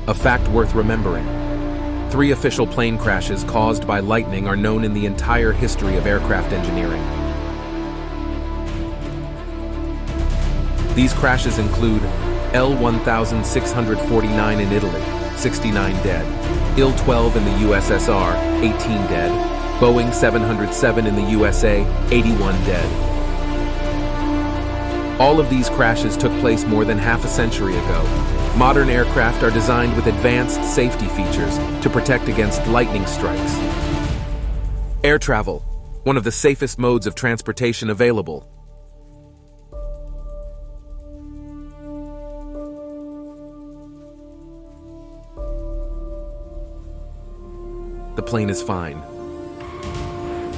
A fact worth remembering. 3 official plane crashes caused by lightning are known in the entire history of aircraft engineering. These crashes include L-1649 in Italy, 69 dead, Il-12 in the USSR, 18 dead, Boeing 707 in the USA, 81 dead. All of these crashes took place more than half a century ago. Modern aircraft are designed with advanced safety features to protect against lightning strikes. Air travel, one of the safest modes of transportation available. The plane is fine.